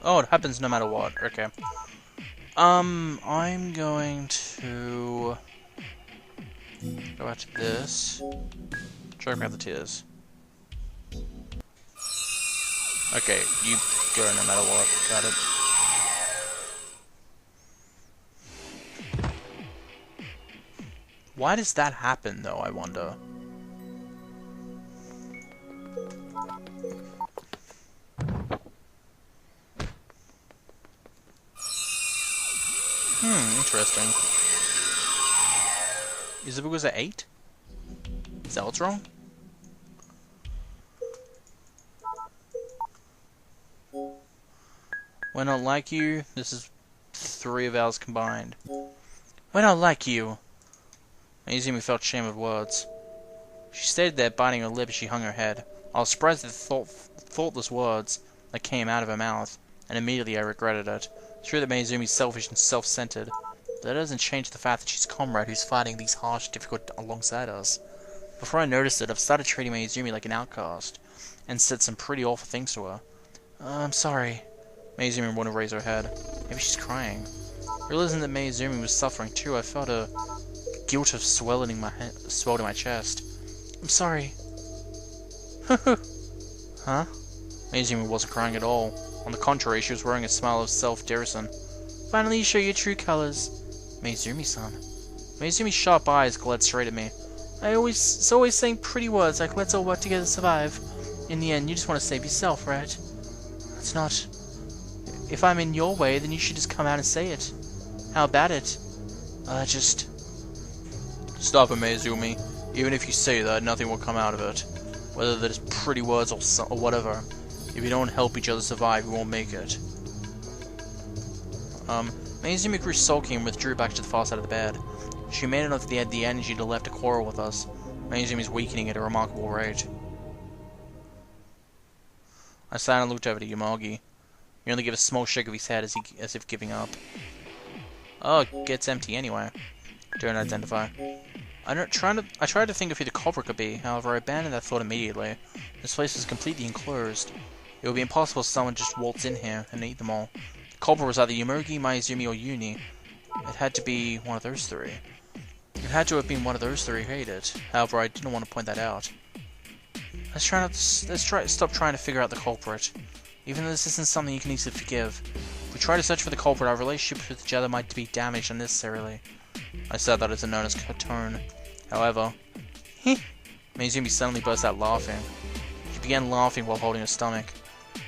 Oh, it happens no matter what. Okay. I'm going to go back to this. Try to grab the tears. Okay, you go no matter what. Got it. Why does that happen, though, I wonder? Interesting. Is it because of 8? Is that what's wrong? We're not like you. This is 3 of ours combined. We're not like you. Izumi felt shame of words. She stayed there, biting her lip as she hung her head. I was surprised at the thoughtless words that came out of her mouth, and immediately I regretted it. It's true that Izumi's selfish and self-centered, but that doesn't change the fact that she's a comrade who's fighting these harsh, difficult alongside us. Before I noticed it, I've started treating Izumi like an outcast, and said some pretty awful things to her. I'm sorry. Izumi wouldn't raise her head. Maybe she's crying. Realizing that Izumi was suffering too, I felt a guilt of swelled in my chest. I'm sorry. Huh? Izumi wasn't crying at all. On the contrary, she was wearing a smile of self-derision. Finally, you show your true colors. Izumi-san. Izumi's sharp eyes glared straight at me. It's always saying pretty words like, let's all work together to survive. In the end, you just want to save yourself, right? That's not... If I'm in your way, then you should just come out and say it. How about it? Just... Stop it, Izumi. Even if you say that, nothing will come out of it. Whether that is pretty words or whatever. If you don't help each other survive, we won't make it. Izumi grew sulky and withdrew back to the far side of the bed. She may not have had the energy to left to quarrel with us. Izumi's weakening at a remarkable rate. I sat and looked over to Yamagi. He only gave a small shake of his head as if giving up. Oh, it gets empty anyway. Don't identify. I tried to think of who the culprit could be, however I abandoned that thought immediately. This place is completely enclosed. It would be impossible for someone to just waltz in here and eat them all. The culprit was either Yamagi, Izumi, or Uni. It had to be one of those 3. It had to have been one of those 3 who ate it. However, I didn't want to point that out. Let's stop trying to figure out the culprit. Even though this isn't something you can easily forgive. If we try to search for the culprit, our relationship with each other might be damaged unnecessarily. I said that as a known as tone. However, Izumi suddenly burst out laughing. She began laughing while holding her stomach.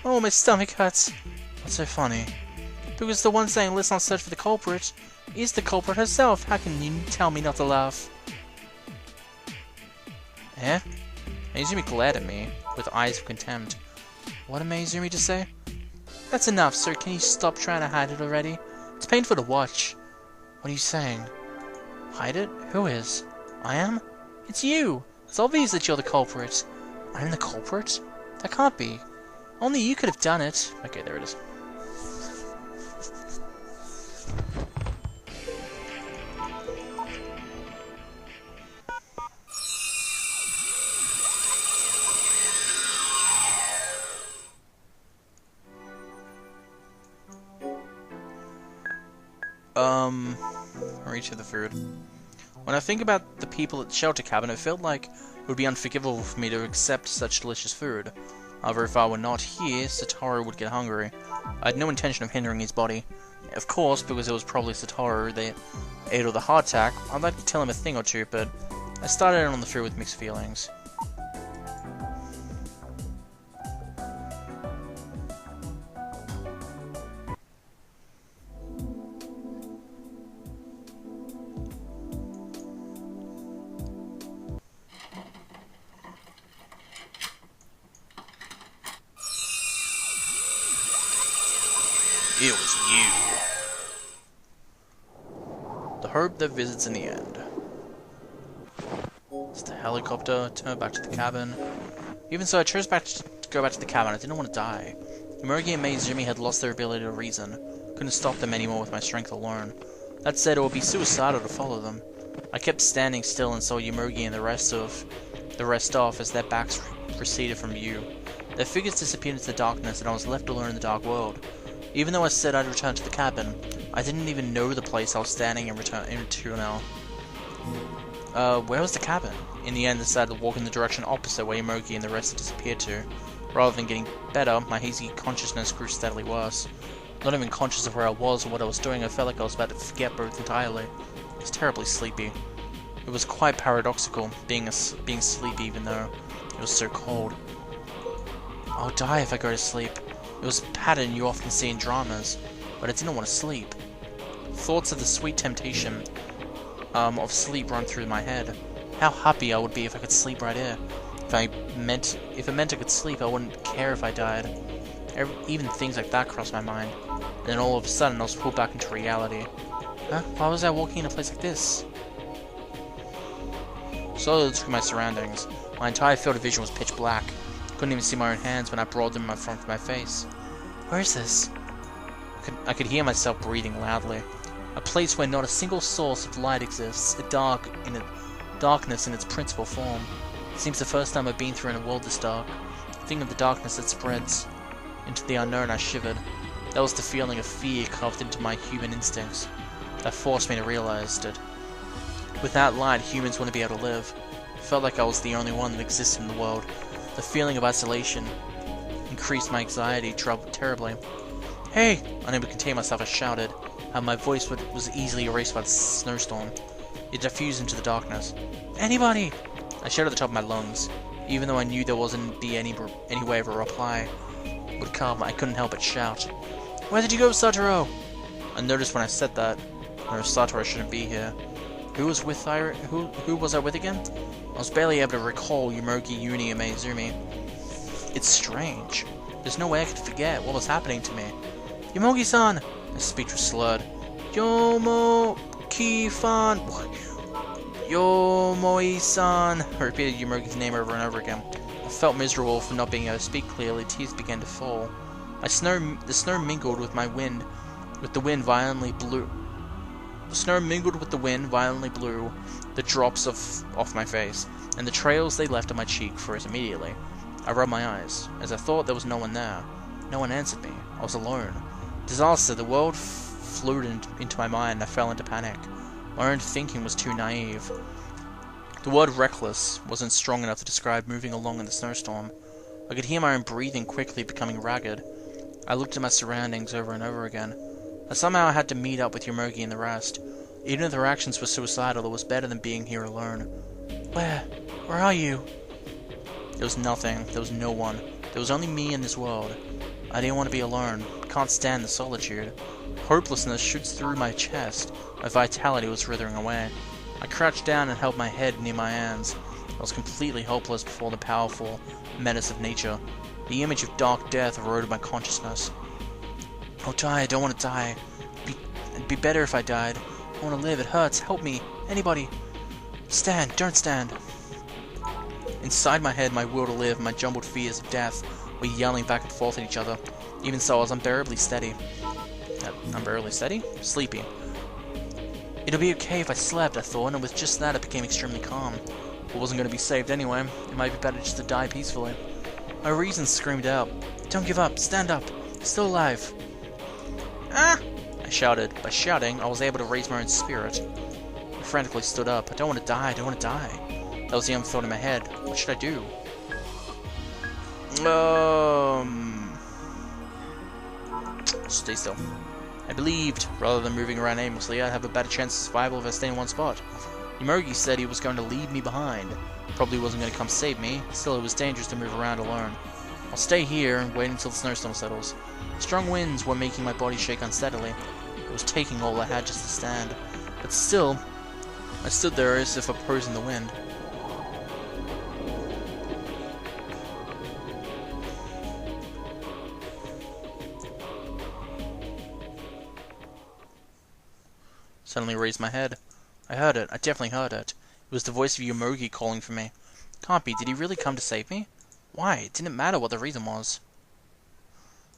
Oh, my stomach hurts. What's so funny? Because the one saying let's not search for the culprit is the culprit herself. How can you tell me not to laugh? Eh? Izumi glared at me with eyes of contempt. What did Izumi just say? That's enough, sir. Can you stop trying to hide it already? It's painful to watch. What are you saying? Hide it? Who is? I am? It's you! It's obvious that you're the culprit. I'm the culprit? That can't be. Only you could have done it. Okay, there it is. Reach for the food. When I think about the people at the shelter cabin, it felt like it would be unforgivable for me to accept such delicious food. However, if I were not here, Satoru would get hungry. I had no intention of hindering his body. Of course, because it was probably Satoru that ate all the hardtack, I'd like to tell him a thing or two, but I started out on the food with mixed feelings. It was you. The hope that visits in the end. It's the helicopter, turned back to the cabin. Even so, I chose to go back to the cabin. I didn't want to die. Yamagi and Izumi had lost their ability to reason. Couldn't stop them anymore with my strength alone. That said, it would be suicidal to follow them. I kept standing still and saw Yamagi and the rest off as their backs receded from view. Their figures disappeared into the darkness and I was left alone in the dark world. Even though I said I'd return to the cabin, I didn't even know the place I was standing in to now. Where was the cabin? In the end, I decided to walk in the direction opposite where Yomogi and the rest had disappeared to. Rather than getting better, my hazy consciousness grew steadily worse. Not even conscious of where I was or what I was doing, I felt like I was about to forget both entirely. I was terribly sleepy. It was quite paradoxical, being sleepy even though it was so cold. I'll die if I go to sleep. It was a pattern you often see in dramas, but I didn't want to sleep. Thoughts of the sweet temptation of sleep run through my head. How happy I would be if I could sleep right here. If it meant I could sleep, I wouldn't care if I died. Even things like that crossed my mind. And then all of a sudden, I was pulled back into reality. Huh? Why was I walking in a place like this? Slowly looked through my surroundings. My entire field of vision was pitch black. Couldn't even see my own hands when I brought them in front of my face. Where is this? I could hear myself breathing loudly. A place where not a single source of light exists, darkness in its principal form. It seems the first time I've been through in a world this dark. Thinking of the darkness that spreads into the unknown, I shivered. That was the feeling of fear carved into my human instincts. That forced me to realize it. Without light, humans wouldn't be able to live. It felt like I was the only one that existed in the world. The feeling of isolation increased my anxiety terribly. Hey! Unable to contain myself, I shouted. How my voice was easily erased by the snowstorm. It diffused into the darkness. Anybody! I shouted at the top of my lungs. Even though I knew there wasn't be any way of a reply would come, I couldn't help but shout. Where did you go, Satoru? I noticed when I said that, Satoru shouldn't be here. Who was I with again? I was barely able to recall Yomogi, Uni, and Maizumi. It's strange. There's no way I could forget what was happening to me. Yomogi-san! My speech was slurred. Yomogi-fan! Yomoi-san! I repeated Yomogi's name over and over again. I felt miserable for not being able to speak clearly. Tears began to fall. The snow mingled with the wind violently blew. The snow mingled with the wind violently blew the drops off my face, and the trails they left on my cheek froze immediately. I rubbed my eyes, as I thought there was no one there. No one answered me. I was alone. Disaster, the world flew into my mind, and I fell into panic. My own thinking was too naive. The word reckless wasn't strong enough to describe moving along in the snowstorm. I could hear my own breathing quickly becoming ragged. I looked at my surroundings over and over again. Somehow I had to meet up with Yomogi and the rest. Even if their actions were suicidal, it was better than being here alone. Where are you? There was nothing. There was no one. There was only me in this world. I didn't want to be alone. I can't stand the solitude. Hopelessness shoots through my chest. My vitality was withering away. I crouched down and held my head near my hands. I was completely helpless before the powerful menace of nature. The image of dark death eroded my consciousness. Oh, die, I don't want to die. It'd be better if I died. I want to live, it hurts, help me, anybody. Stand, don't stand. Inside my head, my will to live, my jumbled fears of death were yelling back and forth at each other. Even so, I was unbearably steady. Unbearably steady? Sleepy. It'll be okay if I slept, I thought, and with just that, I became extremely calm. I wasn't going to be saved anyway. It might be better just to die peacefully. My reason screamed out. Don't give up, stand up, still alive. Ah! I shouted. By shouting, I was able to raise my own spirit. I frantically stood up. I don't want to die, I don't want to die. That was the only thought in my head. What should I do? Stay still. I believed, rather than moving around aimlessly, I'd have a better chance of survival if I stayed in one spot. Yomogi said he was going to leave me behind. Probably wasn't going to come save me. Still, it was dangerous to move around alone. I'll stay here and wait until the snowstorm settles. Strong winds were making my body shake unsteadily. It was taking all I had just to stand. But still, I stood there as if opposing the wind. Suddenly raised my head. I heard it. I definitely heard it. It was the voice of Yomogi calling for me. Can't be. Did he really come to save me? Why? It didn't matter what the reason was.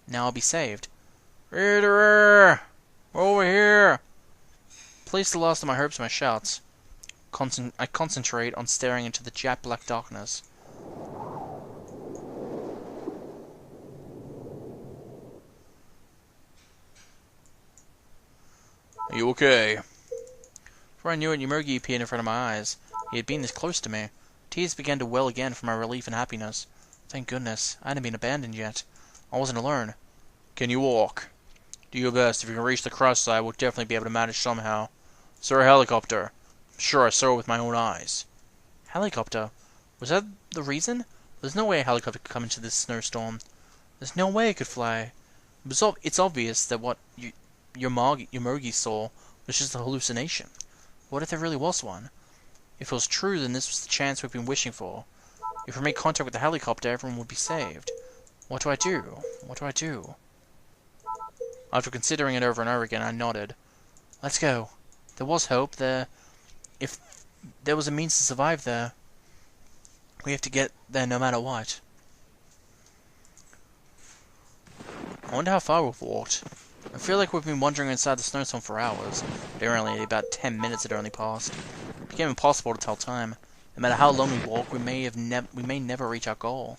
Now I'll be saved. Reader! Over here! Placed the last of my hopes in my shouts. I concentrate on staring into the jet black darkness. Are you okay? Before I knew it, Yomergi appeared in front of my eyes. He had been this close to me. Tears began to well again from my relief and happiness. Thank goodness, I hadn't been abandoned yet. I wasn't alone. Can you walk? Do your best. If you can reach the cross side, we'll definitely be able to manage somehow. Saw a helicopter. I'm sure I saw it with my own eyes. Helicopter? Was that the reason? There's no way a helicopter could come into this snowstorm. There's no way it could fly. It's obvious that what Yomergi saw was just a hallucination. What if there really was one? If it was true, then this was the chance we've been wishing for. If we made contact with the helicopter, everyone would be saved. What do I do? What do I do? After considering it over and over again, I nodded. Let's go. There was hope there. If there was a means to survive there, we have to get there no matter what. I wonder how far we've walked. I feel like we've been wandering inside the snowstorm for hours. Apparently, about 10 minutes had only passed. It became impossible to tell time. No matter how long we walk, we may never reach our goal.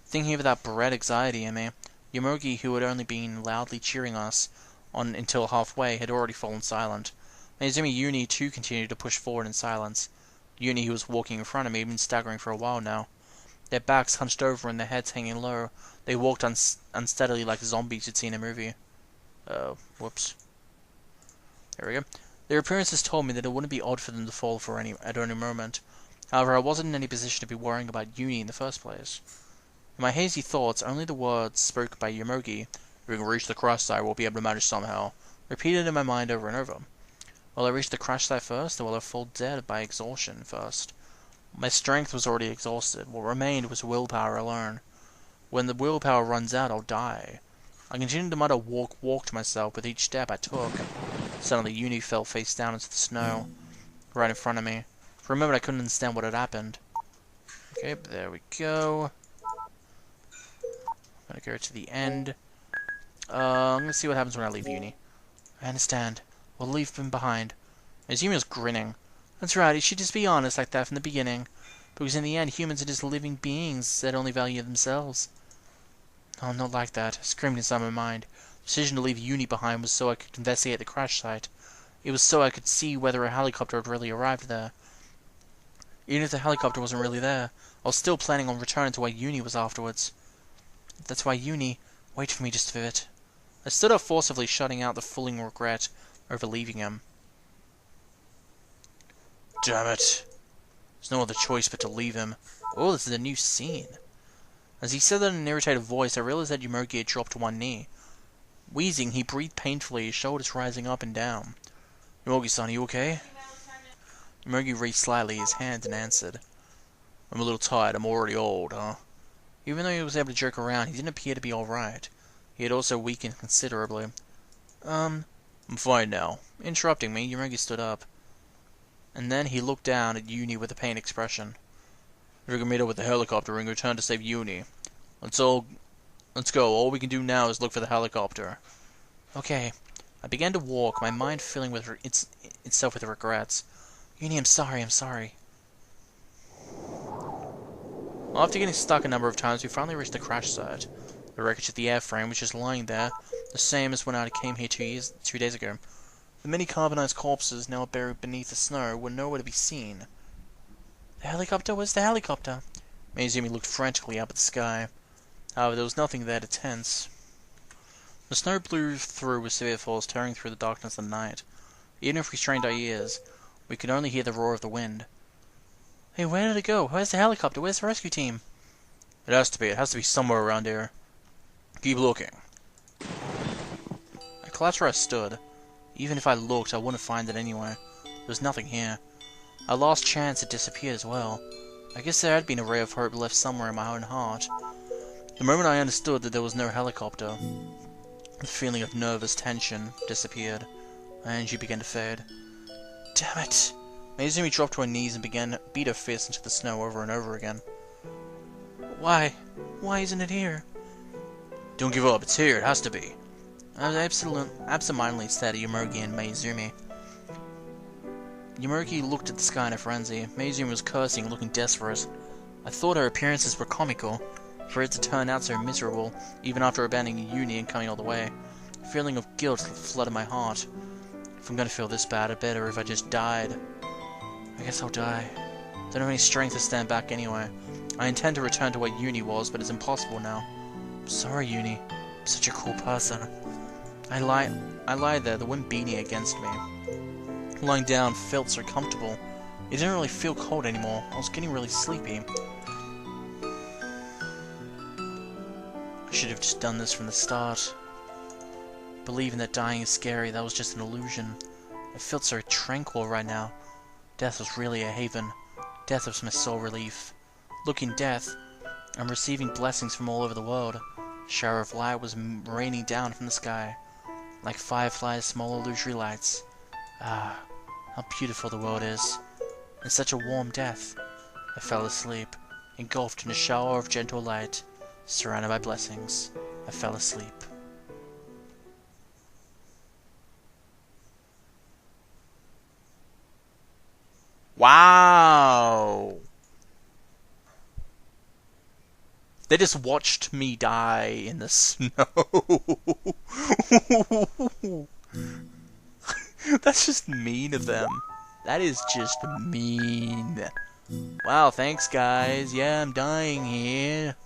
Thinking of that bred anxiety in me, Yomergi, who had only been loudly cheering us on until halfway, had already fallen silent. Maizumi Uni too continued to push forward in silence. Uni, who was walking in front of me, had been staggering for a while now. Their backs hunched over and their heads hanging low, they walked unsteadily like zombies you'd seen in a movie. Whoops. There we go. Their appearances told me that it wouldn't be odd for them to fall at any moment. However, I wasn't in any position to be worrying about Uni in the first place. In my hazy thoughts, only the words spoken by Yomergi, "If we can reach the crash site, we'll be able to manage somehow," repeated in my mind over and over. Will I reach the crash site first, or will I fall dead by exhaustion first? My strength was already exhausted. What remained was willpower alone. When the willpower runs out, I'll die. I continued to mutter walk to myself with each step I took. Suddenly, Uni fell face down into the snow, right in front of me. For a moment, I couldn't understand what had happened. Okay, there we go. I'm gonna go to the end. I'm gonna see what happens when I leave Uni. I understand. We'll leave him behind. Izumi was grinning. That's right, he should just be honest like that from the beginning. Because in the end, humans are just living beings that only value themselves. Oh, not like that. I screamed inside my mind. The decision to leave Uni behind was so I could investigate the crash site. It was so I could see whether a helicopter had really arrived there. Even if the helicopter wasn't really there, I was still planning on returning to where Uni was afterwards. That's why Uni... Wait for me just a bit. I stood up forcibly, shutting out the fulling regret over leaving him. Damn it. There's no other choice but to leave him. Oh, this is a new scene. As he said that in an irritated voice, I realized that Yomergi had dropped to one knee. Wheezing, he breathed painfully, his shoulders rising up and down. Yomergi-san, are you okay? Yomergi raised slightly his hand and answered. I'm a little tired, I'm already old, huh? Even though he was able to joke around, he didn't appear to be alright. He had also weakened considerably. I'm fine now. Interrupting me, Yomergi stood up. And then he looked down at Uni with a pained expression. If we can meet up with the helicopter and return to save Uni. Let's go. All we can do now is look for the helicopter. Okay. I began to walk, my mind filling with itself with regrets. Uni, I'm sorry. After getting stuck a number of times, we finally reached the crash site. The wreckage of the airframe was just lying there, the same as when I came here 2 days ago. The many carbonized corpses now buried beneath the snow were nowhere to be seen. The helicopter? Where's the helicopter? Maizumi looked frantically up at the sky. However, there was nothing there to tense. The snow blew through with severe force, tearing through the darkness of the night. Even if we strained our ears, we could only hear the roar of the wind. Hey, where did it go? Where's the helicopter? Where's the rescue team? It has to be somewhere around here. Keep looking. I collapsed where I stood. Even if I looked, I wouldn't find it anywhere. There was nothing here. Our last chance had disappeared as well. I guess there had been a ray of hope left somewhere in my own heart. The moment I understood that there was no helicopter, the feeling of nervous tension disappeared. My energy began to fade. Damn it! Maizumi dropped to her knees and began to beat her fist into the snow over and over again. Why? Why isn't it here? Don't give up, it's here, it has to be. I was absentmindedly said to Yomergi and Maizumi. Yomergi looked at the sky in a frenzy. Maizumi was cursing, looking desperate. I thought her appearances were comical. For it to turn out so miserable, even after abandoning Uni and coming all the way. A feeling of guilt flooded my heart. If I'm gonna feel this bad, I'd better if I just died. I guess I'll die. Don't have any strength to stand back anyway. I intend to return to where Uni was, but it's impossible now. I'm sorry, Uni. I'm such a cool person. I lie there, the wind beating against me. Lying down felt so comfortable. It didn't really feel cold anymore. I was getting really sleepy. I should have just done this from the start. Believing that dying is scary, that was just an illusion. It felt so tranquil right now. Death was really a haven. Death was my sole relief. Look, in death, I'm receiving blessings from all over the world. A shower of light was raining down from the sky. Like fireflies, small illusory lights. Ah, how beautiful the world is. In such a warm death. I fell asleep, engulfed in a shower of gentle light. Surrounded by blessings, I fell asleep. Wow! They just watched me die in the snow. That's just mean of them. That is just mean. Wow, thanks guys. Yeah, I'm dying here.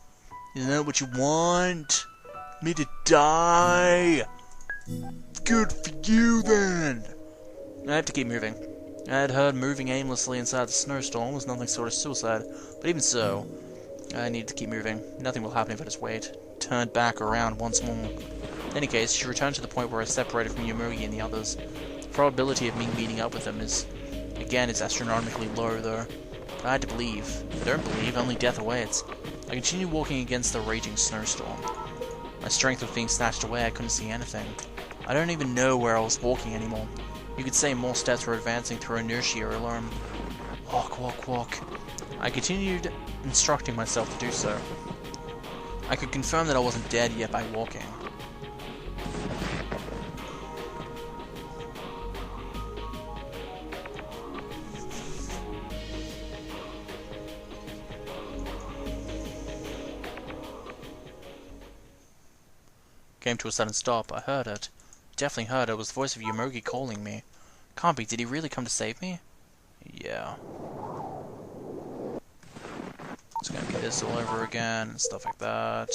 Isn't that what you want? Me to die? Good for you then. I have to keep moving. I had heard moving aimlessly inside the snowstorm was nothing short of suicide, but even so, I need to keep moving. Nothing will happen if I just wait. Turned back around once more. In any case, she returned to the point where I separated from Yomugi and the others. The probability of me meeting up with them is, again, it's astronomically low though. But I had to believe. If I don't believe, only death awaits. I continued walking against the raging snowstorm. My strength was being snatched away, I couldn't see anything. I don't even know where I was walking anymore. You could say more steps were advancing through inertia alone. Walk, walk, walk. I continued instructing myself to do so. I could confirm that I wasn't dead yet by walking. Came to a sudden stop. I heard it. Definitely heard it. It was the voice of Yomugi calling me. Can't be. Did he really come to save me? Yeah. It's gonna be this all over again and stuff like that.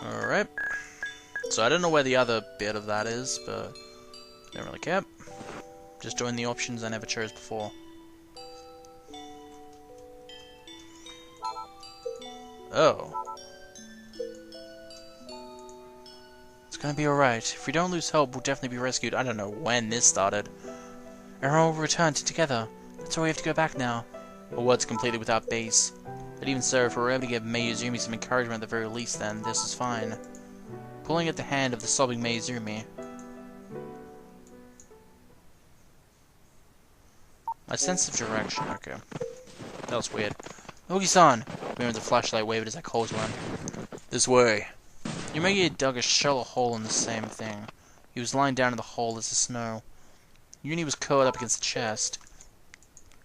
Alright. So I don't know where the other bit of that is, but don't really care. Just doing the options I never chose before. Oh. It's gonna be alright. If we don't lose hope, we'll definitely be rescued. I don't know when this started. Everyone will return together. That's why we have to go back now. Our words completed without base. But even so, if we were able to give Mayuzumi some encouragement at the very least, then this is fine. Pulling at the hand of the sobbing Mayuzumi. My sense of direction. Okay. That was weird. Ogi-san! The flashlight waved as I called to him. This way. Yomugi had dug a shallow hole in the same thing. He was lying down in the hole as the snow. Uni was curled up against the chest.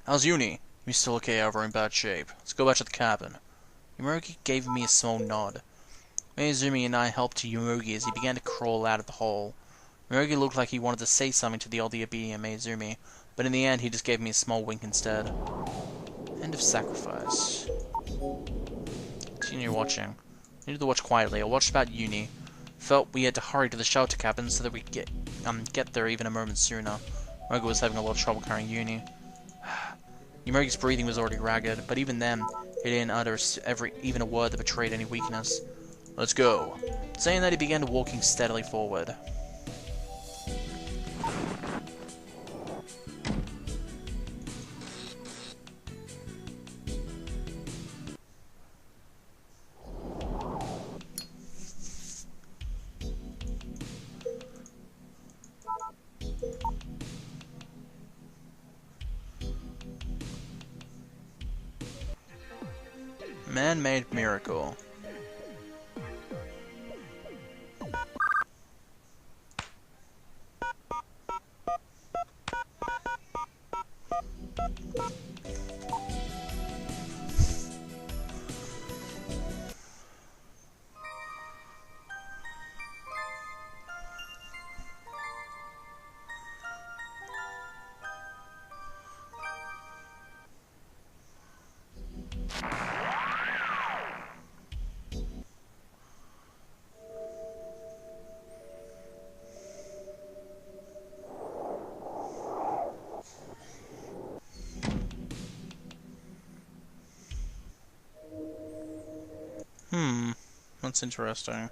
How's Uni? He's still okay, however in bad shape. Let's go back to the cabin. Yomugi gave me a small nod. Mayuzumi and I helped Yomugi as he began to crawl out of the hole. Yomugi looked like he wanted to say something to the oddly obedient Mayuzumi, but in the end he just gave me a small wink instead. End of sacrifice. Continue watching. I needed to watch quietly. I watched about Uni. Felt we had to hurry to the shelter cabin so that we could get there even a moment sooner. Yomugi was having a lot of trouble carrying Uni. Yomugi's breathing was already ragged, but even then, he didn't utter even a word that betrayed any weakness. Let's go. Saying that, he began walking steadily forward. Man-made miracle. That's interesting.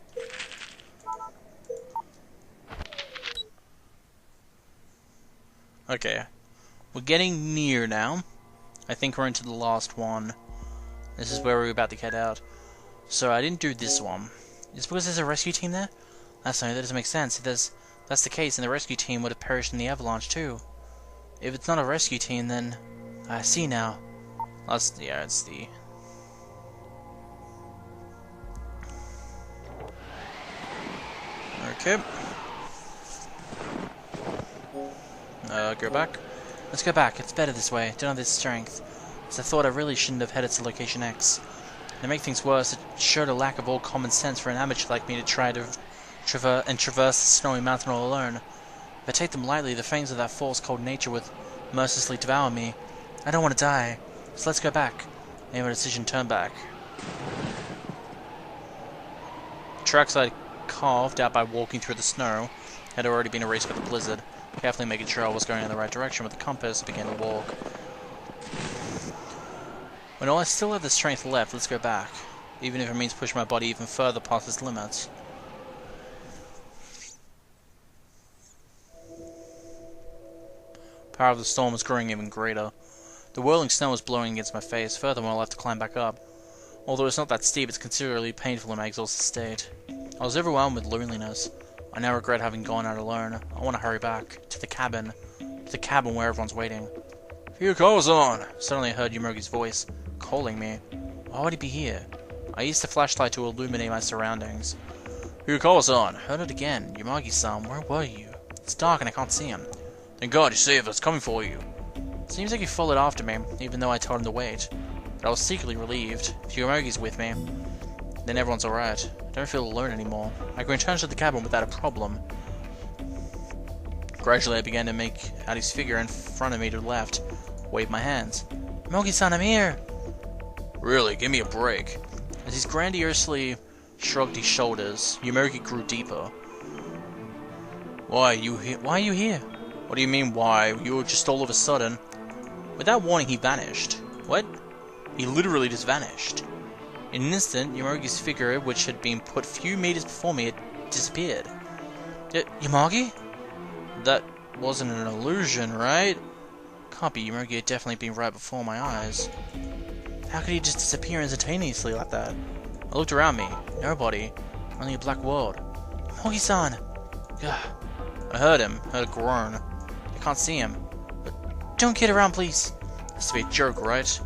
Okay. We're getting near now. I think we're into the last one. This is where we're about to head out. So I didn't do this one. Is it because there's a rescue team there? That's no, that doesn't make sense. If that's the case, then the rescue team would have perished in the avalanche too. If it's not a rescue team, then I see now. Yeah, it's the... Okay. Go back. Let's go back. It's better this way. Don't have this strength. As I thought, I really shouldn't have headed to location X. And to make things worse, it showed a lack of all common sense for an amateur like me to try to traverse the snowy mountain all alone. If I take them lightly, the fangs of that force called nature would mercilessly devour me. I don't want to die. So let's go back. I made my decision, turn back. Tracks I carved out by walking through the snow had already been erased by the blizzard. Carefully making sure I was going in the right direction with the compass, I began to walk. When I still have the strength left, let's go back. Even if it means pushing my body even further past its limits. The power of the storm was growing even greater. The whirling snow was blowing against my face. Furthermore, I'll have to climb back up. Although it's not that steep, it's considerably painful in my exhausted state. I was overwhelmed with loneliness. I now regret having gone out alone. I want to hurry back. To the cabin where everyone's waiting. Fuyukawa-san! Suddenly I heard Yomogi's voice, calling me. Why would he be here? I used the flashlight to illuminate my surroundings. Fuyukawa-san! Heard it again. Yomogi-san, where were you? It's dark and I can't see him. Thank God you saved us, coming for you. Seems like he followed after me, even though I told him to wait. But I was secretly relieved. If Yomogi's with me, then everyone's alright. I don't feel alone anymore. I can return to the cabin without a problem. Gradually I began to make out his figure in front of me to the left. Waved my hands. Yomogi-san, I'm here! Really, give me a break. As he grandiosely shrugged his shoulders, Yomogi grew deeper. Why are you here? What do you mean, why? You were just all of a sudden... Without warning, he vanished. What? He literally just vanished. In an instant, Yomogi's figure, which had been put few meters before me, had disappeared. Yomogi? That wasn't an illusion, right? Can't be. Yomogi had definitely been right before my eyes. How could he just disappear instantaneously like that? I looked around me. Nobody. Only a black world. Yomogi-san! I heard him. Heard a groan. I can't see him. But don't kid around, please. This to be a joke, right?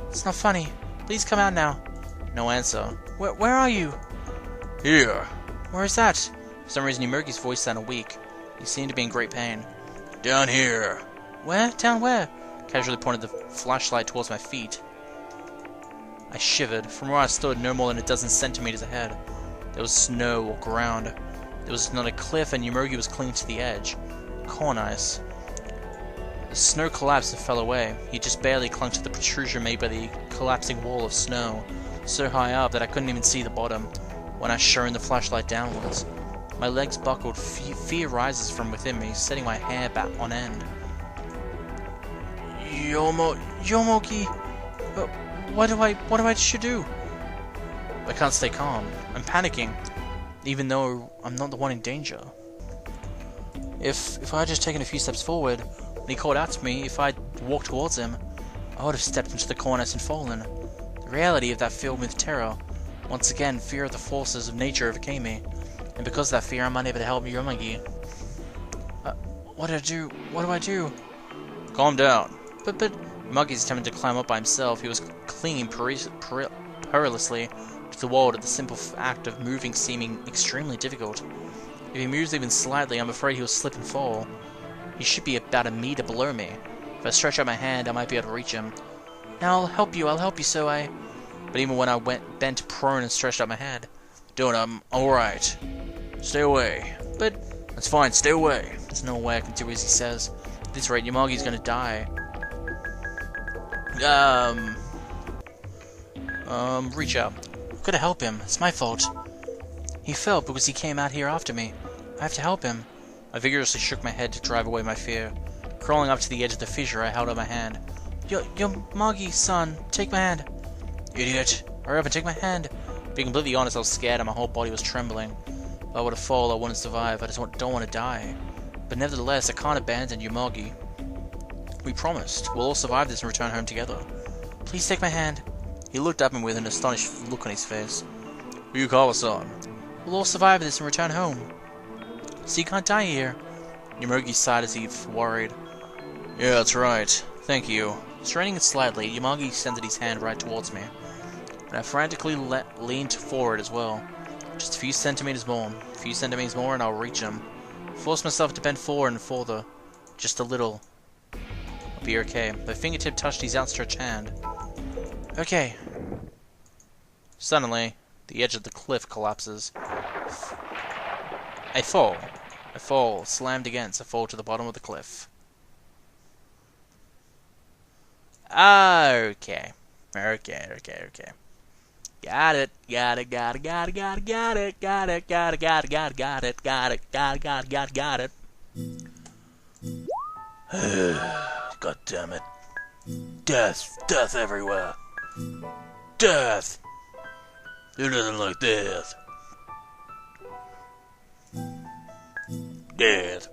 It's not funny. Please come out now. No answer. Where are you? Here. Where is that? For some reason, Yomogi's voice sounded weak. He seemed to be in great pain. Down here. Where? Down where? Casually pointed the flashlight towards my feet. I shivered. From where I stood, no more than a dozen centimeters ahead. There was snow or ground. There was not a cliff, and Yomogi was clinging to the edge. Corn ice. The snow collapsed and fell away. He just barely clung to the protrusion made by the collapsing wall of snow, so high up that I couldn't even see the bottom when I shone the flashlight downwards. My legs buckled. Fear rises from within me, setting my hair back on end. Yomogi! What do I should do? I can't stay calm. I'm panicking, even though I'm not the one in danger. If I had just taken a few steps forward, when he called out to me, if I'd walked towards him, I would have stepped into the cornice and fallen. The reality of that filled me with terror. Once again, fear of the forces of nature overcame me, and because of that fear, I'm unable to help Yomogi. What do I do? What do I do? Calm down. But Yomogi's attempting to climb up by himself. He was clinging perilously to the wall, to the simple act of moving seeming extremely difficult. If he moves even slightly, I'm afraid he'll slip and fall. He should be about a meter below me. If I stretch out my hand, I might be able to reach him. Now I'll help you, so I... But even when I bent prone and stretched out my hand, dude, I'm alright. Stay away. But, that's fine, stay away. There's no way I can do as he says. At this rate, Yomogi's gonna die. Reach out. I've gotta help him. It's my fault. He fell because he came out here after me. I have to help him. I vigorously shook my head to drive away my fear. Crawling up to the edge of the fissure, I held out my hand. Yomogi-san, take my hand. Idiot. Hurry up and take my hand. Being completely honest, I was scared and my whole body was trembling. If I would have fallen, I wouldn't survive. I just don't want to die. But nevertheless, I can't abandon Yumagi. We promised. We'll all survive this and return home together. Please take my hand. He looked up at me with an astonished look on his face. Fuyukawa-san. We'll all survive this and return home. So you can't die here. Yumagi sighed as if worried. Yeah, that's right. Thank you. Straining it slightly, Yumagi extended his hand right towards me. And I frantically leaned forward as well. Just a few centimeters more. A few centimeters more and I'll reach him. Force myself to bend forward and further. Just a little. I'll be okay. My fingertip touched his outstretched hand. Okay. Suddenly, the edge of the cliff collapses. I fall. I fall. Slammed against. I fall to the bottom of the cliff. Okay. Okay. Got it. God damn it. Death everywhere. Death. Who doesn't like death? Death.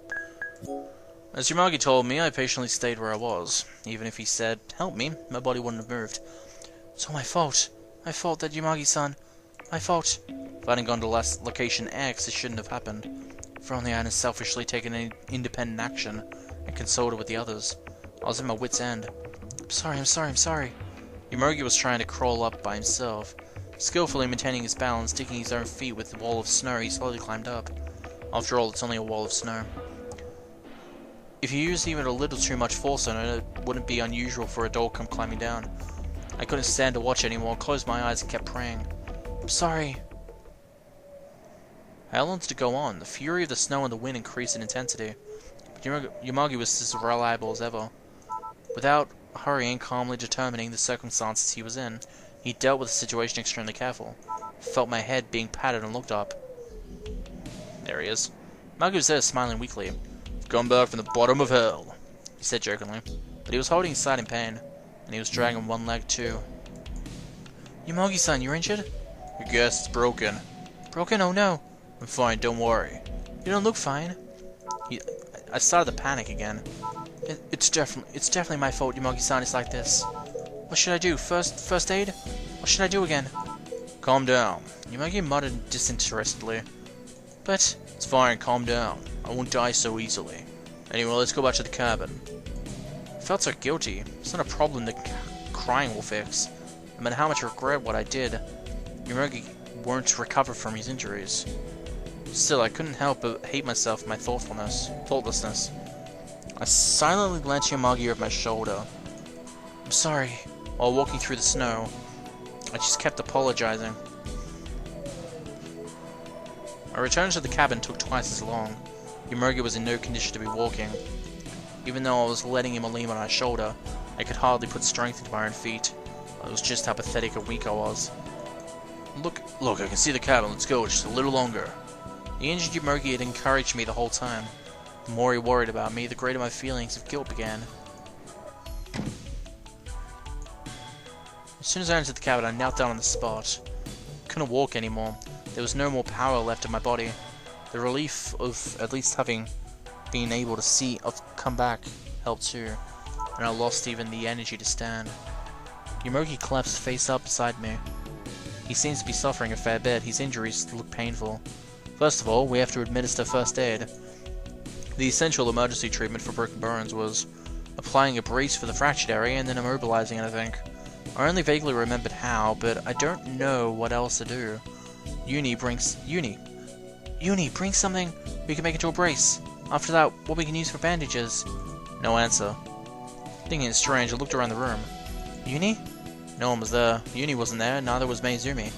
As Yumagi told me, I patiently stayed where I was. Even if he said, help me, my body wouldn't have moved. It's all my fault. My fault, that Yumagi-san. My fault. If I hadn't gone to location X, it shouldn't have happened. If only I hadn't selfishly taken any independent action and consulted with the others. I was at my wit's end. I'm sorry. Yumagi was trying to crawl up by himself. Skillfully maintaining his balance, digging his own feet with the wall of snow, he slowly climbed up. After all, it's only a wall of snow. If you used even a little too much force on it, it wouldn't be unusual for a dog come climbing down. I couldn't stand to watch anymore, closed my eyes and kept praying. I'm sorry. How long did it go on? The fury of the snow and the wind increased in intensity. Yumagi was as reliable as ever. Without hurrying, calmly determining the circumstances he was in, he dealt with the situation extremely careful. Felt my head being patted and looked up. There he is. Yumagi was there, smiling weakly. Come back from the bottom of hell, he said jokingly. But he was holding his side in pain, and he was dragging one leg too. Yumagi-san, you're injured? Your guess is broken. Broken? Oh no. I'm fine, don't worry. You don't look fine. I started to panic again. It's definitely my fault Yumagi-san is like this. What should I do? First aid? What should I do again? Calm down. Yumagi muttered disinterestedly. But it's fine, calm down. I won't die so easily. Anyway, let's go back to the cabin. I felt so guilty. It's not a problem that crying will fix. No matter how much I regret what I did, Yumagi won't recover from his injuries. Still, I couldn't help but hate myself for my thoughtlessness. I silently glanced Yumagi over my shoulder. I'm sorry. While walking through the snow, I just kept apologizing. My return to the cabin took twice as long. Yumagi was in no condition to be walking. Even though I was letting him lean on my shoulder, I could hardly put strength into my own feet. It was just how pathetic and weak I was. Look, I can see the cabin. Let's go, just a little longer. The injured Yumagi had encouraged me the whole time. The more he worried about me, the greater my feelings of guilt began. As soon as I entered the cabin, I knelt down on the spot. I couldn't walk anymore. There was no more power left in my body. The relief of at least having been able to come back helped too, and I lost even the energy to stand. Yumagi collapsed face up beside me. He seems to be suffering a fair bit. His injuries look painful. First of all, we have to administer first aid. The essential emergency treatment for broken bones was applying a brace for the fractured area and then immobilizing it, I think. I only vaguely remembered how, but I don't know what else to do. Uni, bring something we can make into a brace. After that, what we can use for bandages. No answer. Thinking it's strange, I looked around the room. Uni? No one was there. Uni wasn't there, neither was Meizumi.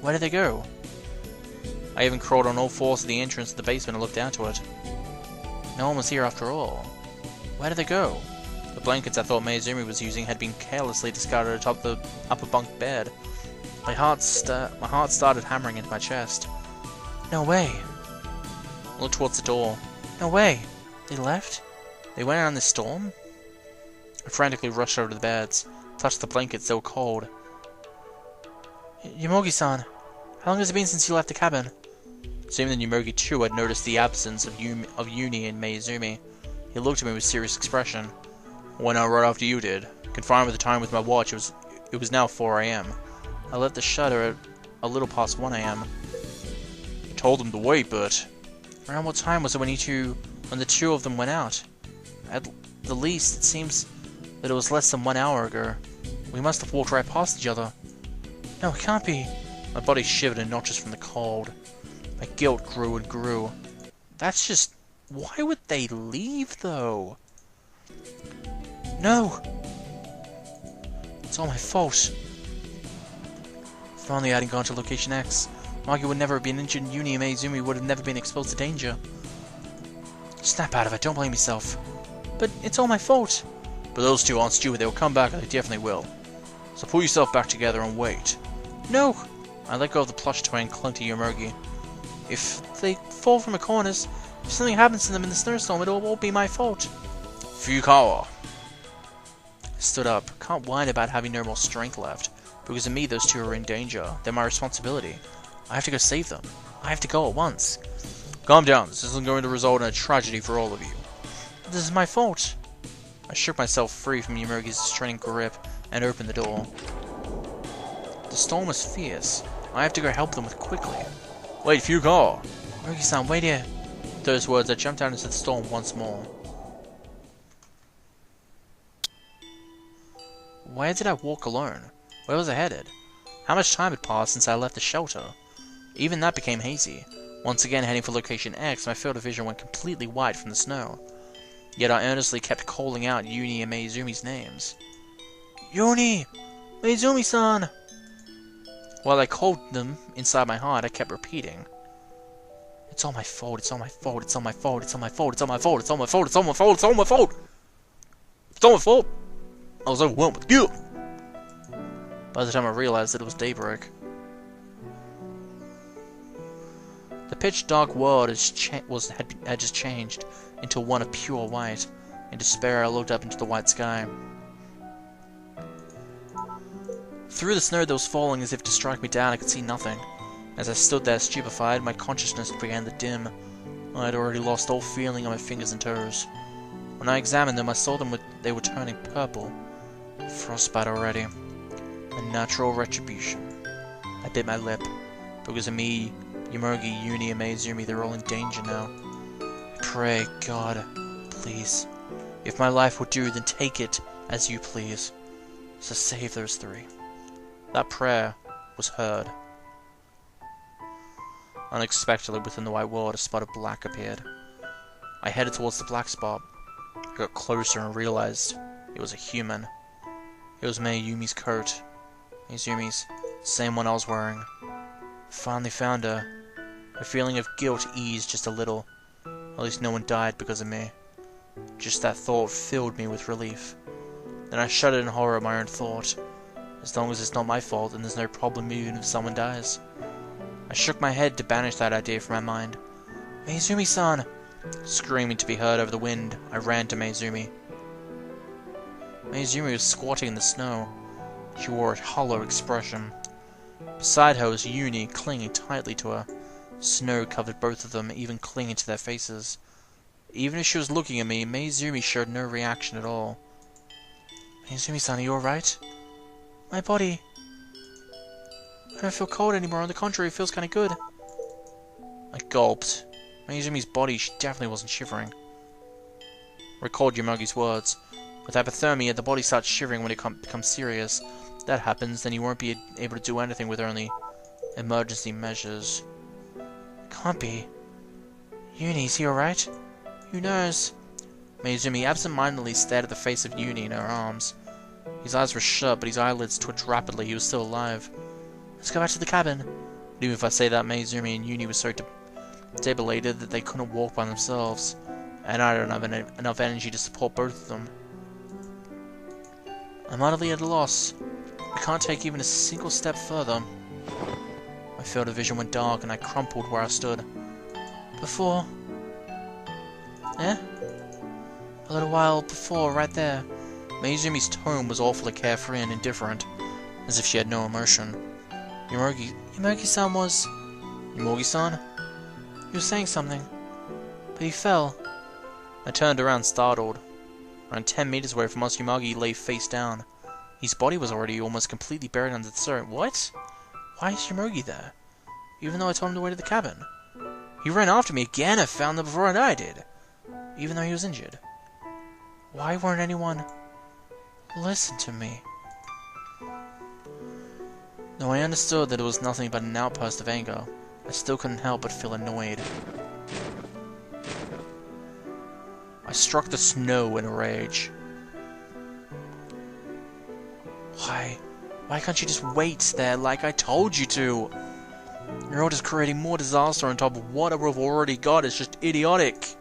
Where did they go? I even crawled on all fours to the entrance to the basement and looked down to it. No one was here after all. Where did they go? The blankets I thought Meizumi was using had been carelessly discarded atop the upper bunk bed. My heart started hammering into my chest. No way. I looked towards the door. No way. They left? They went out in the storm? I frantically rushed over to the beds, touched the blankets, they were cold. Yumagi-san. How long has it been since you left the cabin? Seeming that Yomogi too had noticed the absence of Uni and Maizumi. He looked at me with serious expression. Went out right after you did. Confined with the time with my watch, it was now 4 AM. I left the shutter at a little past 1 AM. I told them to wait, but... Around what time was it when the two of them went out? At the least, it seems that it was less than 1 hour ago. We must have walked right past each other. No, it can't be. My body shivered and not just from the cold. My guilt grew and grew. That's just... Why would they leave, though? No! It's all my fault. If only I hadn't gone to Location X, Magi would never have been injured and Uni and Maizumi would have never been exposed to danger. Snap out of it, don't blame yourself. But it's all my fault. But those two aren't stupid, they'll come back and they definitely will. So pull yourself back together and wait. No! I let go of the plush toy and clung to Yomogi. If they fall from the corners, if something happens to them in the snowstorm, it'll all be my fault. Fuyukawa. I stood up. Can't whine about having no more strength left. Because of me, those two are in danger. They're my responsibility. I have to go save them. I have to go at once. Calm down. This isn't going to result in a tragedy for all of you. This is my fault. I shook myself free from Yomogi's straining grip and opened the door. The storm was fierce. I have to go help them quickly. Wait, Fuyukawa! Yomogi-san, wait here. With those words, I jumped out into the storm once more. Where did I walk alone? Where was I headed? How much time had passed since I left the shelter? Even that became hazy. Once again heading for Location X, my field of vision went completely white from the snow. Yet I earnestly kept calling out Uni and Meizumi's names. Uni! Maizumi-san! While I called them inside my heart, I kept repeating. It's all my fault, it's all my fault, it's all my fault, it's all my fault, it's all my fault, it's all my fault, it's all my fault, it's all my fault! It's all my fault! I was overwhelmed with guilt! By the time I realized that it was daybreak. The pitch-dark world had just changed into one of pure white. In despair, I looked up into the white sky. Through the snow that was falling as if to strike me down, I could see nothing. As I stood there stupefied, my consciousness began to dim. I had already lost all feeling on my fingers and toes. When I examined them, I saw they were turning purple. Frostbite already. A natural retribution. I bit my lip. Because of me, Yomogi, Uni, and Maizumi, they're all in danger now. I pray, God, please. If my life will do, then take it as you please. So save those three. That prayer was heard. Unexpectedly, within the white world, a spot of black appeared. I headed towards the black spot. I got closer and realized it was a human. It was Mayumi's coat. Meizumi's, same one I was wearing. I finally found her. My feeling of guilt eased just a little. At least no one died because of me. Just that thought filled me with relief. Then I shuddered in horror at my own thought. As long as it's not my fault, then there's no problem even if someone dies. I shook my head to banish that idea from my mind. Maizumi-san! Screaming to be heard over the wind, I ran to Maizumi. Maizumi was squatting in the snow. She wore a hollow expression. Beside her was Uni, clinging tightly to her. Snow covered both of them, even clinging to their faces. Even as she was looking at me, Maizumi showed no reaction at all. Maizumi-san, are you alright? My body... I don't feel cold anymore, on the contrary, it feels kinda good. I gulped. Meizumi's body, she definitely wasn't shivering. Recalled Yomogi's words. With hypothermia, the body starts shivering when it becomes serious. If that happens, then you won't be able to do anything with only emergency measures. Can't be. Uni, is he alright? Who knows? Maizumi absent-mindedly stared at the face of Uni in her arms. His eyes were shut, but his eyelids twitched rapidly. He was still alive. Let's go back to the cabin. Even if I say that, Maizumi and Uni were so debilitated that they couldn't walk by themselves. And I don't have enough energy to support both of them. I'm utterly at a loss. I can't take even a single step further. My field of vision went dark and I crumpled where I stood. Before... Eh? A little while before, right there. Meizumi's tone was awfully carefree and indifferent, as if she had no emotion. Yomogi-san was... Yomogi-san? He was saying something, but he fell. I turned around, startled. Around 10 meters away from us, Yamagi lay face down. His body was already almost completely buried under the dirt. What? Why is Yamagi there? Even though I told him to wait at the cabin. He ran after me again and found them before I did. Even though he was injured. Why weren't anyone... Listen to me. Though I understood that it was nothing but an outburst of anger, I still couldn't help but feel annoyed. I struck the snow in a rage. Why can't you just wait there like I told you to? You're all just creating more disaster on top of what we've already got. It's just idiotic.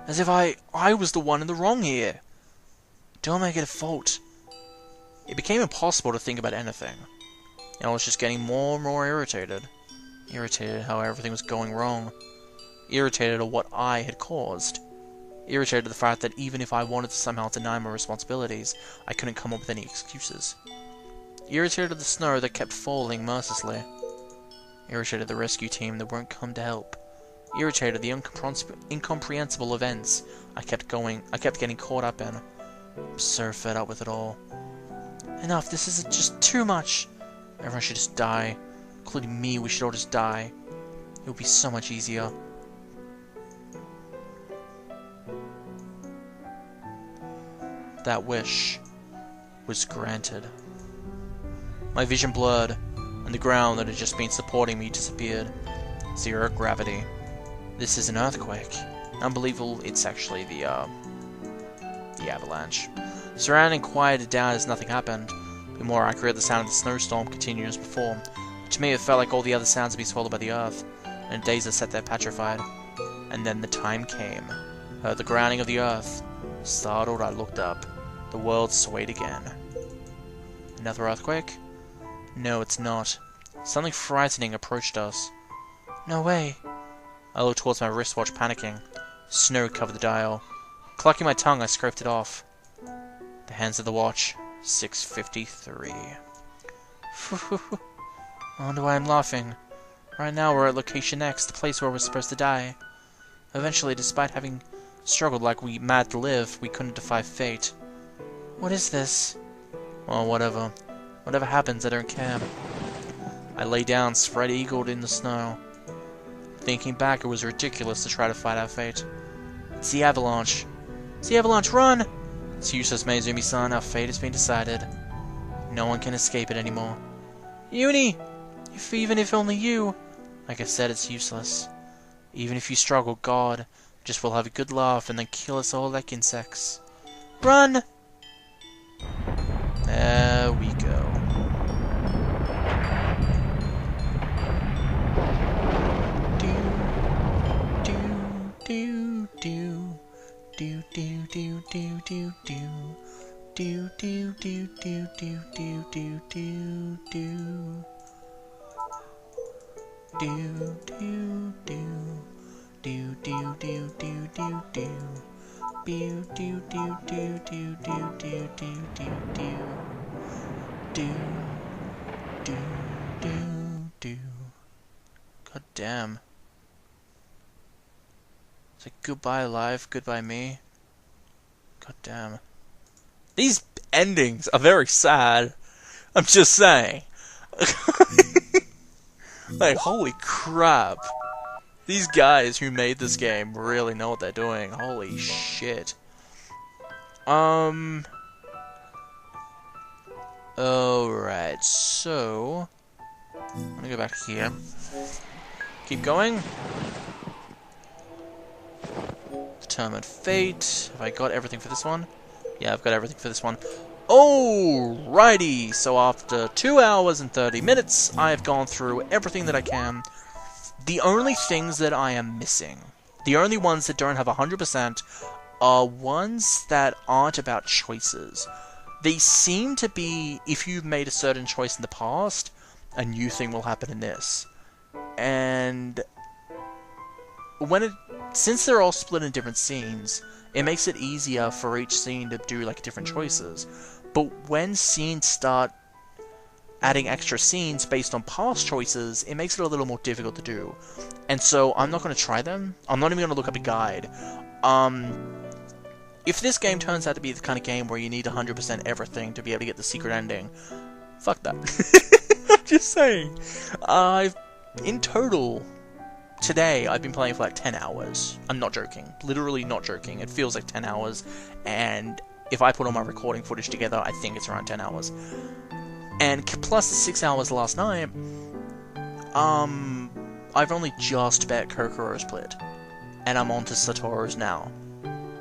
As if I was the one in the wrong here. Don't make it a fault. It became impossible to think about anything. I was just getting more and more irritated. Irritated how everything was going wrong. Irritated at what I had caused. Irritated at the fact that even if I wanted to somehow deny my responsibilities, I couldn't come up with any excuses. Irritated at the snow that kept falling mercilessly. Irritated at the rescue team that won't come to help. Irritated at the incomprehensible events I kept getting caught up in. I'm so fed up with it all. Enough, this is just too much. Everyone should just die. Including me, we should all just die. It would be so much easier. That wish was granted. My vision blurred, and the ground that had just been supporting me disappeared. Zero gravity. This is an earthquake. Unbelievable, it's actually the avalanche. Surrounding quieted down as nothing happened. To be more accurate, the sound of the snowstorm continued as before. To me, it felt like all the other sounds had been swallowed by the earth, and days I sat there petrified. And then the time came. Heard the grounding of the earth. Startled, I looked up. The world swayed again. Another earthquake? No, it's not. Something frightening approached us. No way. I looked towards my wristwatch, panicking. Snow covered the dial. Clucking my tongue, I scraped it off. The hands of the watch. 6:53. I wonder why I'm laughing. Right now we're at location X, the place where we're supposed to die. Eventually, despite having struggled like we mad to live, we couldn't defy fate. What is this? Well, whatever. Whatever happens, I don't care. I lay down, spread-eagled in the snow. Thinking back, it was ridiculous to try to fight our fate. It's the avalanche. It's the avalanche, run! It's useless, Maizumi-san. Our fate has been decided. No one can escape it anymore. Uni! Even if only you... Like I said, it's useless. Even if you struggle, God just will have a good laugh and then kill us all like insects. Run! There we go. God damn. It's like goodbye life, goodbye me. God damn. These endings are very sad. I'm just saying. Like, holy crap. These guys who made this game really know what they're doing. Holy shit. Alright, so... I'm gonna go back here. Keep going. Determined fate. Have I got everything for this one? Yeah, I've got everything for this one. Alrighty! So after 2 hours and 30 minutes, I have gone through everything that I can. The only things that I am missing, the only ones that don't have 100%, are ones that aren't about choices. They seem to be, if you've made a certain choice in the past, a new thing will happen in this. And since they're all split in different scenes, it makes it easier for each scene to do like different choices. But when scenes start adding extra scenes based on past choices, it makes it a little more difficult to do. And so I'm not going to try them. I'm not even going to look up a guide. If this game turns out to be the kind of game where you need 100% everything to be able to get the secret ending, fuck that. I'm just saying. In total, today, I've been playing for like 10 hours. I'm not joking. Literally not joking. It feels like 10 hours, and if I put all my recording footage together, I think it's around 10 hours. And plus the 6 hours last night, I've only just bet Kokoro's split, and I'm on to Satoru's now.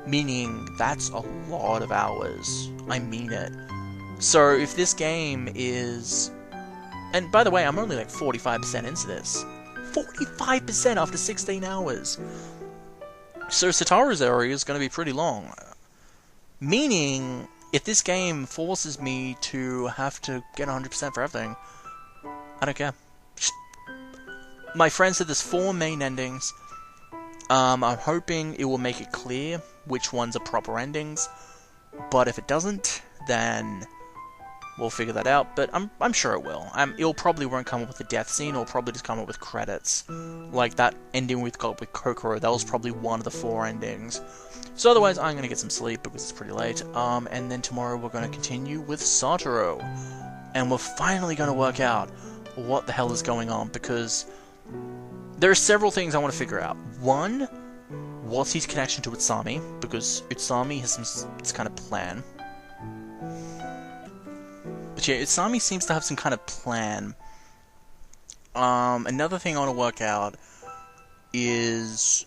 Meaning, that's a lot of hours. I mean it. So, if this game is... And by the way, I'm only like 45% into this. 45% after 16 hours! So Satoru's area is going to be pretty long. Meaning, if this game forces me to have to get 100% for everything, I don't care. My friend said there's 4 main endings. I'm hoping it will make it clear which ones are proper endings, but if it doesn't, then we'll figure that out. But I'm sure it will. It'll probably won't come up with a death scene. It'll probably just come up with credits, like that ending with Cocoro. That was probably one of the 4 endings. So otherwise, I'm gonna get some sleep because it's pretty late. And then tomorrow we're gonna continue with Satoru, and we're finally gonna work out what the hell is going on, because there are several things I want to figure out. One, what's his connection to Utsami? Because Utsami has some kind of plan. But yeah, Utsami seems to have some kind of plan. Another thing I want to work out is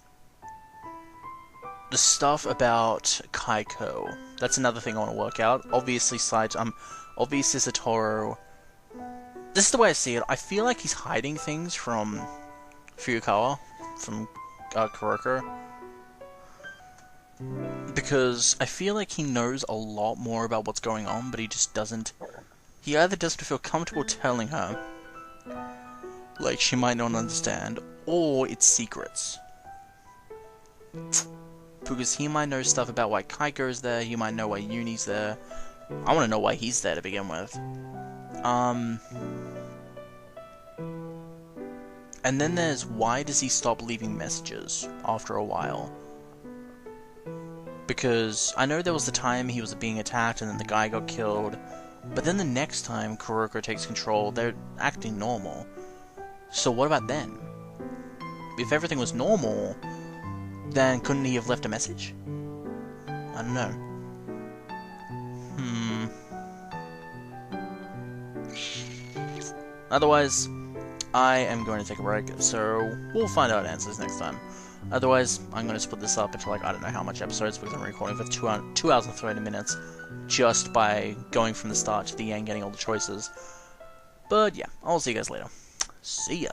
the stuff about Kaiko. That's another thing I want to work out. Obviously, obviously Satoru. This is the way I see it. I feel like he's hiding things from Fuyukawa, from Cocoro, because I feel like he knows a lot more about what's going on, but he just doesn't. He either doesn't feel comfortable telling her, like she might not understand, or it's secrets. Because he might know stuff about why Kaiko's there, he might know why Uni's there. I want to know why he's there to begin with. And then there's, why does he stop leaving messages after a while? Because I know there was the time he was being attacked and then the guy got killed, but then the next time Cocoro takes control, they're acting normal. So what about then? If everything was normal, then couldn't he have left a message? I don't know. Otherwise, I am going to take a break, so we'll find out answers next time. Otherwise, I'm going to split this up into, like, I don't know how much episodes, because I'm recording for 2 hours and 30 minutes, just by going from the start to the end, getting all the choices. But yeah, I'll see you guys later. See ya!